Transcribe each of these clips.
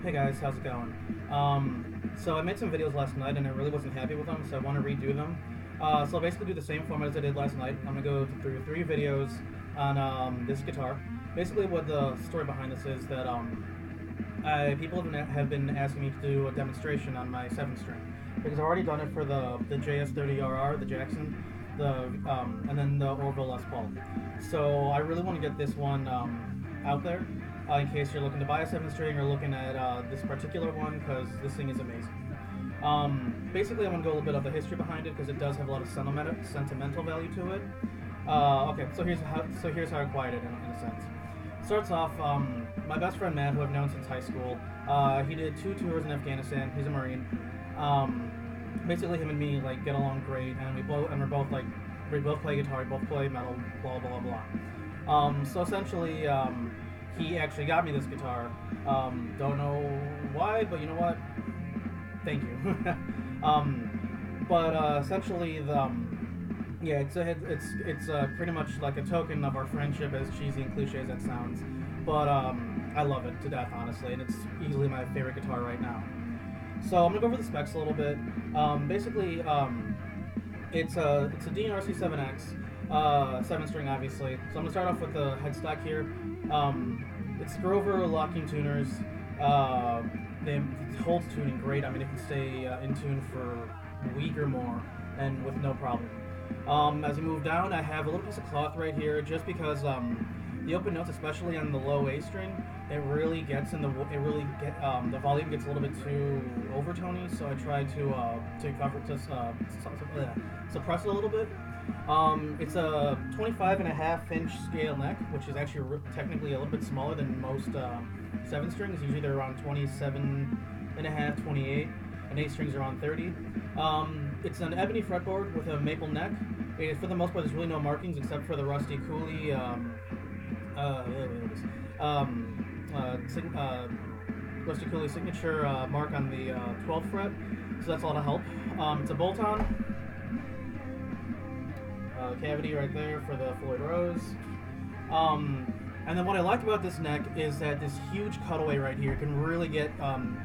Hey guys, how's it going? So I made some videos last night and I really wasn't happy with them, so I want to redo them. So I'll basically do the same format as I did last night. I'm going to go through three videos on this guitar. Basically what the story behind this is that people have been asking me to do a demonstration on my 7th string. Because I've already done it for the JS30RR, the Jackson, and then the Orville Les Paul. So I really want to get this one out there. In case you're looking to buy a 7 string or looking at this particular one, because this thing is amazing. Basically, I'm going to go a little bit of the history behind it because it does have a lot of sentimental value to it. Okay, so here's how I acquired it in a sense. Starts off, my best friend Matt, who I've known since high school, he did 2 tours in Afghanistan. He's a Marine. Basically, him and me like get along great, and we both play guitar, we both play metal, blah blah blah. So essentially, he actually got me this guitar. Don't know why, but you know what? Thank you. Essentially, it's pretty much like a token of our friendship, as cheesy and cliche as that sounds. But I love it to death, honestly, and it's easily my favorite guitar right now. So I'm gonna go over the specs a little bit. Basically, it's a Dean RC7X, 7 string, obviously. So I'm gonna start off with the headstock here. It's Grover locking tuners. It holds tuning great. I mean, it can stay in tune for a week or more, and with no problem. As we move down, I have a little piece of cloth right here, just because the open notes, especially on the low A string, it really gets in the the volume gets a little bit too overtony. So I try to suppress it a little bit. It's a 25.5-inch scale neck, which is actually technically a little bit smaller than most 7 strings. Usually they're around 27.5, 28, and 8 strings are around 30. It's an ebony fretboard with a maple neck. For the most part, there's really no markings except for the rusty Cooley Rusty Cooley signature mark on the 12th fret. So that's a lot of help. It's a bolt-on. Cavity right there for the Floyd Rose. And then what I like about this neck is that this huge cutaway right here can really get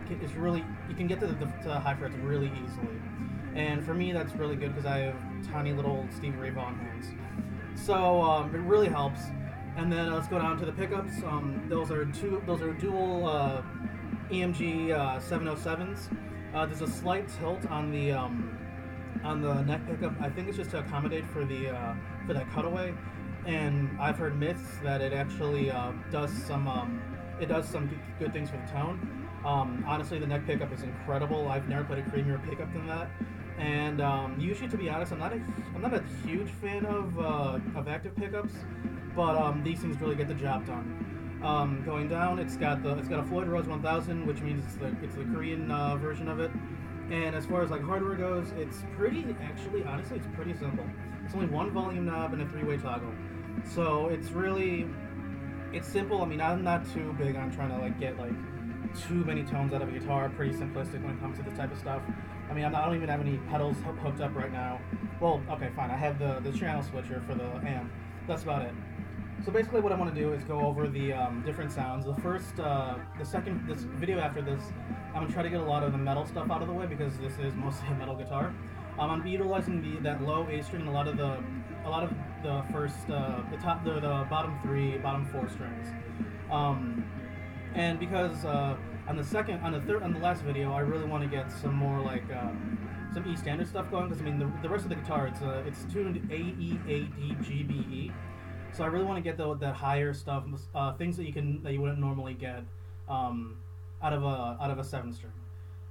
you can get to the high frets really easily. And for me, that's really good because I have tiny little Stevie Ray Vaughan hands. So it really helps. And then let's go down to the pickups. Those are dual EMG 707s. There's a slight tilt on the neck pickup. I think it's just to accommodate for that cutaway. And I've heard myths that it actually does some good things for the tone. Honestly, the neck pickup is incredible. I've never played a creamier pickup than that. And usually, to be honest, I'm not a huge fan of active pickups, but these things really get the job done. Going down, it's got a Floyd Rose 1000, which means it's the Korean version of it. And as far as like hardware goes, it's honestly, it's pretty simple. It's only one volume knob and a 3-way toggle. So it's simple. I mean, I'm not too big on trying to like get like too many tones out of a guitar. Pretty simplistic when it comes to this type of stuff. I mean, I don't even have any pedals hooked up right now. Well, okay, fine. I have the channel switcher for the amp. That's about it. So basically what I want to do is go over the different sounds. This video after this, I'm going to try to get a lot of the metal stuff out of the way because this is mostly a metal guitar. I'm going to be utilizing that low A string and a lot of the bottom 3, bottom 4 strings. And because on the last video, I really want to get some more like some E standard stuff going, because I mean the rest of the guitar it's tuned A E A D G B E. So I really want to get that higher stuff, things that you wouldn't normally get out of a 7 string.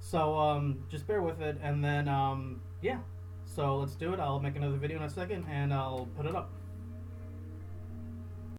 So just bear with it, and then yeah. So let's do it. I'll make another video in a second, and I'll put it up.